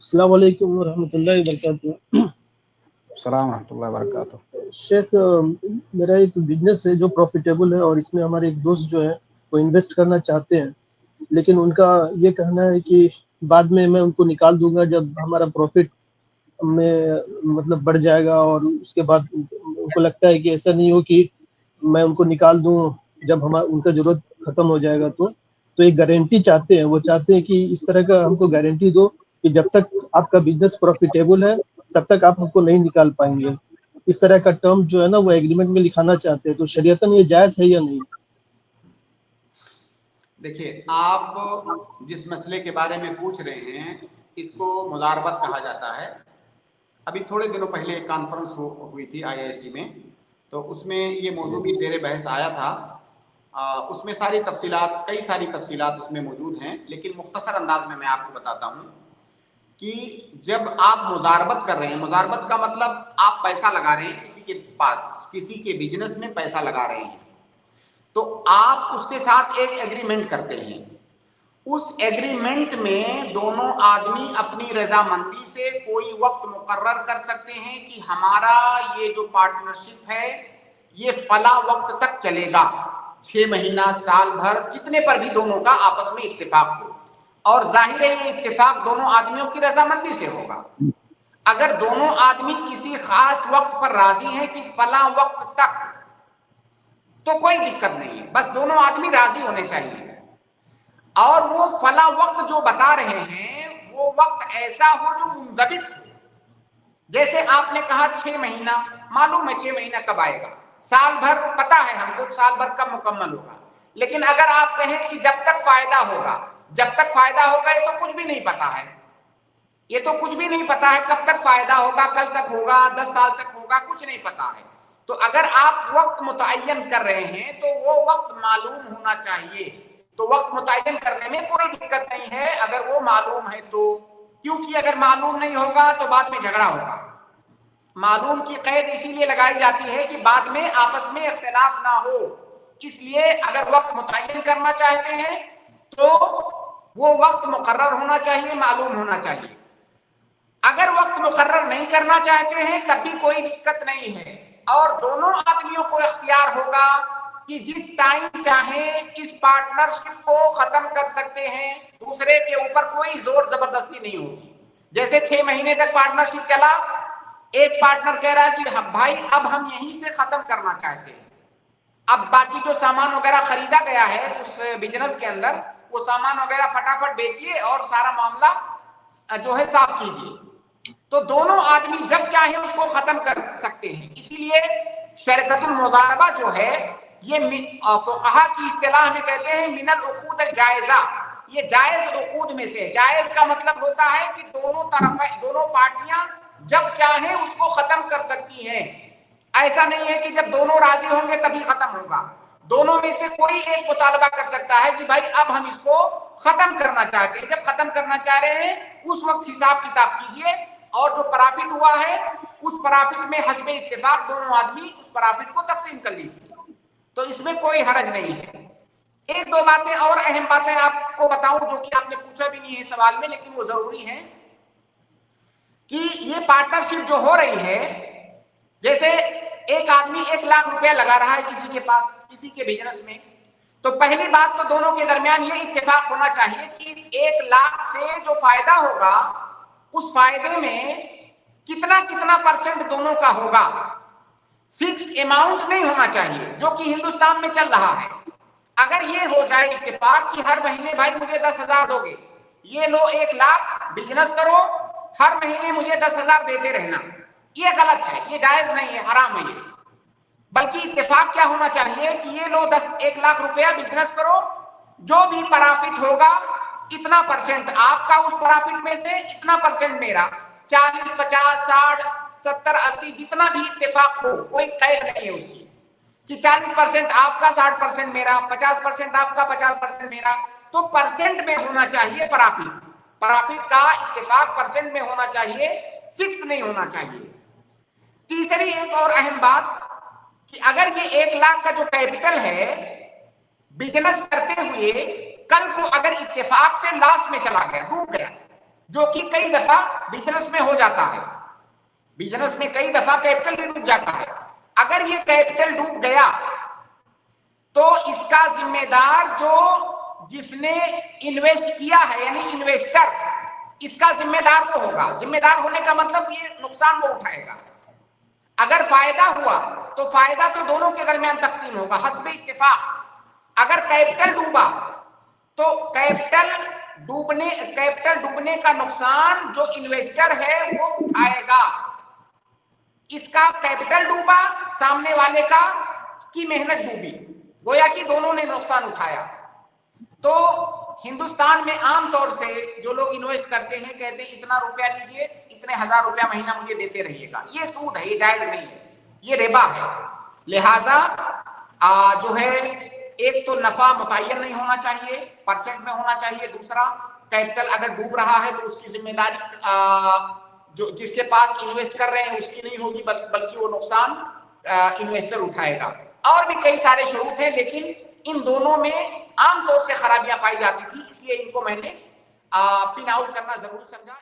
السلام علیکم ورحمۃ اللہ وبرکاتہ۔ السلام ورحمۃ اللہ وبرکاتہ۔ شیخ، میرا ایک بزنس ہے جو پروفیٹیبل ہے، اور اس میں ہمارے ایک دوست جو ہے وہ انویسٹ کرنا چاہتے ہیں، لیکن ان کا یہ کہنا ہے کہ بعد میں ان کو نکال دوں گا جب ہمارا پروفٹ میں مطلب بڑھ جائے گا، اور اس کے بعد ان کو لگتا ہے کہ ایسا نہیں ہو کہ میں ان کو نکال دوں جب ان کا ضرورت ختم ہو جائے گا۔ تو ایک گارنٹی چاہتے ہیں، وہ چاہتے ہیں کہ اس طرح کا ہم کو گارنٹی دو کہ جب تک آپ کا بزنس پروفیٹیبل ہے تب تک آپ ہم کو نہیں نکال پائیں گے۔ اس طرح کا ٹرم جو ہے نا وہ ایگریمنٹ میں لکھانا چاہتے ہیں، تو شریعتاً یہ جائز ہے یا نہیں؟ دیکھیے، آپ جس مسئلے کے بارے میں پوچھ رہے ہیں اس کو مضاربت کہا جاتا ہے۔ ابھی تھوڑے دنوں پہلے ایک کانفرنس ہوئی تھی IISc میں، تو اس میں یہ موضوع بھی زیر بحث آیا تھا۔ اس میں کئی ساری تفصیلات اس میں موجود ہیں، لیکن مختصر انداز میں آپ کو بتاتا ہوں کہ جب آپ مضاربت کر رہے ہیں، مضاربت کا مطلب آپ پیسہ لگا رہے ہیں کسی کے پاس، کسی کے بزنس میں پیسہ لگا رہے ہیں، تو آپ اس کے ساتھ ایک ایگریمنٹ کرتے ہیں۔ اس ایگریمنٹ میں دونوں آدمی اپنی رضامندی سے کوئی وقت مقرر کر سکتے ہیں کہ ہمارا یہ جو پارٹنرشپ ہے یہ فلاں وقت تک چلے گا، 6 مہینہ، سال بھر، جتنے پر بھی دونوں کا آپس میں اتفاق ہو۔ اور ظاہر ہے یہ اتفاق دونوں آدمیوں کی رضامندی سے ہوگا۔ اگر دونوں آدمی کسی خاص وقت پر راضی ہیں کہ فلاں وقت تک، تو کوئی دقت نہیں ہے، بس دونوں آدمی راضی ہونے چاہیے۔ اور وہ فلاں وقت جو بتا رہے ہیں وہ وقت ایسا ہو جو منضبط ہو۔ جیسے آپ نے کہا 6 مہینہ، معلوم ہے 6 مہینہ کب آئے گا، سال بھر پتا ہے ہم کو سال بھر کب مکمل ہوگا، لیکن اگر آپ کہیں کہ جب تک فائدہ ہوگا، جب تک فائدہ ہوگا یہ تو کچھ بھی نہیں پتا ہے، یہ تو کچھ بھی نہیں پتا ہے کب تک فائدہ ہوگا، کل تک ہوگا، 10 سال تک ہوگا، کچھ نہیں پتا ہے۔ تو اگر آپ وقت متعین کر رہے ہیں تو وہ وقت معلوم ہونا چاہیے۔ تو وقت متعین کرنے میں کوئی دقت نہیں ہے اگر وہ معلوم ہے تو، کیونکہ اگر معلوم نہیں ہوگا تو بعد میں جھگڑا ہوگا۔ معلوم کی قید اسی لیے لگائی جاتی ہے کہ بعد میں آپس میں اختلاف نہ ہو، اس لیے اگر وقت متعین کرنا چاہتے ہیں تو وہ وقت مقرر ہونا چاہیے، معلوم ہونا چاہیے۔ اگر وقت مقرر نہیں کرنا چاہتے ہیں تب بھی کوئی دقت نہیں ہے، اور دونوں آدمیوں کو اختیار ہوگا کہ جس ٹائم چاہیں اس پارٹنرشپ کو ختم کر سکتے ہیں، دوسرے کے اوپر کوئی زور زبردستی نہیں ہوگی۔ جیسے 6 مہینے تک پارٹنرشپ چلا، ایک پارٹنر کہہ رہا ہے کہ بھائی اب ہم یہیں سے ختم کرنا چاہتے ہیں، اب باقی جو سامان وغیرہ خریدا گیا ہے اس بزنس کے اندر وہ سامان وغیرہ فٹافٹ بیچیے اور سارا معاملہ جو ہے صاف کیجیے۔ تو دونوں آدمی جب چاہیں اس کو ختم کر سکتے ہیں۔ اسی لیے شرکت المضاربہ جو ہے یہ فقہا کی اصطلاح میں کہتے ہیں من العقود الجائزہ، یہ جائز عقود میں سے۔ جائز کا مطلب ہوتا ہے کہ دونوں پارٹیاں جب چاہیں اس کو ختم کر سکتی ہیں۔ ایسا نہیں ہے کہ جب دونوں راضی ہوں گے تبھی ختم ہوگا، دونوں میں سے کوئی ایک مطالبہ کر سکتا ہے کہ بھائی اب ہم اس کو ختم کرنا چاہتے ہیں۔ جب ختم کرنا چاہ رہے ہیں اس وقت حساب کتاب کیجئے، اور جو پرافٹ ہوا ہے اس پرافٹ میں حسب اتفاق دونوں آدمی اس پرافٹ کو تقسیم کر لیجیے، تو اس میں کوئی حرج نہیں ہے۔ ایک دو باتیں اور اہم باتیں آپ کو بتاؤں جو کہ آپ نے پوچھا بھی نہیں ہے سوال میں، لیکن وہ ضروری ہیں کہ یہ پارٹنرشپ جو ہو رہی ہے، جیسے ایک آدمی 1 لاکھ روپیہ لگا رہا ہے کسی کے پاس، کسی کے بزنس میں، تو پہلی بات تو دونوں کے درمیان یہ اتفاق ہونا چاہیے کہ 1 لاکھ سے جو فائدہ ہوگا اس فائدے میں کتنا پرسنٹ دونوں کا ہوگا۔ فکس اماؤنٹ نہیں ہونا چاہیے جو کہ ہندوستان میں چل رہا ہے۔ اگر یہ ہو جائے اتفاق کہ ہر مہینے بھائی مجھے 10,000 دو گے، یہ لو 1 لاکھ بزنس کرو، ہر مہینے مجھے 10,000 دیتے رہنا، یہ غلط ہے، یہ جائز نہیں ہے، حرام ہے یہ۔ بلکہ اتفاق کیا ہونا چاہیے کہ یہ لو 1 لاکھ روپیہ بزنس کرو، جو بھی پرافٹ ہوگا اتنا پرسنٹ آپ کا اس پرافٹ میں سے، اتنا پرسنٹ میرا، 40، 50، 60، 70، 80 جتنا بھی اتفاق ہو، کوئی قید نہیں ہے اس کی کہ 40% آپ کا، 60% میرا، 50% آپ کا، 50% میرا۔ تو پرسنٹ میں ہونا چاہیے پرافٹ کا اتفاق پرسنٹ میں ہونا چاہیے، فکس نہیں ہونا چاہیے۔ تیسری ایک اور اہم بات کہ اگر یہ 1 لاکھ کا جو کیپٹل ہے بزنس کرتے ہوئے کل کو اگر اتفاق سے لاس میں چلا گیا، ڈوب گیا، جو کہ کئی دفعہ بزنس میں ہو جاتا ہے. بزنس میں کئی دفعہ کیپٹل بھی ڈوب جاتا ہے. اگر یہ کیپٹل ڈوب گیا تو اس کا ذمہ دار جو جس نے انویسٹ کیا ہے یعنی انویسٹر, اس کا ذمہ دار وہ ہوگا. ذمہ دار ہونے کا مطلب یہ نقصان وہ اٹھائے گا. اگر فائدہ ہوا تو فائدہ تو دونوں کے درمیان تقسیم ہوگا حسب اتفاق. اگر کیپٹل ڈوبا تو کیپٹل ڈوبنے کا نقصان جو انویسٹر ہے وہ اٹھائے گا. اس کا کیپٹل ڈوبا, سامنے والے کی محنت ڈوبی, گویا کہ دونوں نے نقصان اٹھایا. تو ہندوستان میں عام طور سے جو لوگ انویسٹ کرتے ہیں کہتے ہیں اتنا روپیہ لیجئے, اتنے ہزار روپیہ مہینہ مجھے دیتے رہیے گا. یہ سود ہے, یہ جائز نہیں ہے, یہ ربا ہے. لہذا جو ہے ایک تو نفع متعین نہیں ہونا چاہیے, پرسنٹ میں ہونا چاہیے. دوسرا, کیپٹل اگر ڈوب رہا ہے تو اس کی ذمہ داری جو جس کے پاس انویسٹ کر رہے ہیں اس کی نہیں ہوگی, بلکہ وہ نقصان انویسٹر اٹھائے گا. اور بھی کئی سارے شروط ہیں, لیکن ان دونوں میں عام طور سے خرابیاں پائی جاتی تھی, اس لیے ان کو میں نے پن آؤٹ کرنا ضروری سمجھا.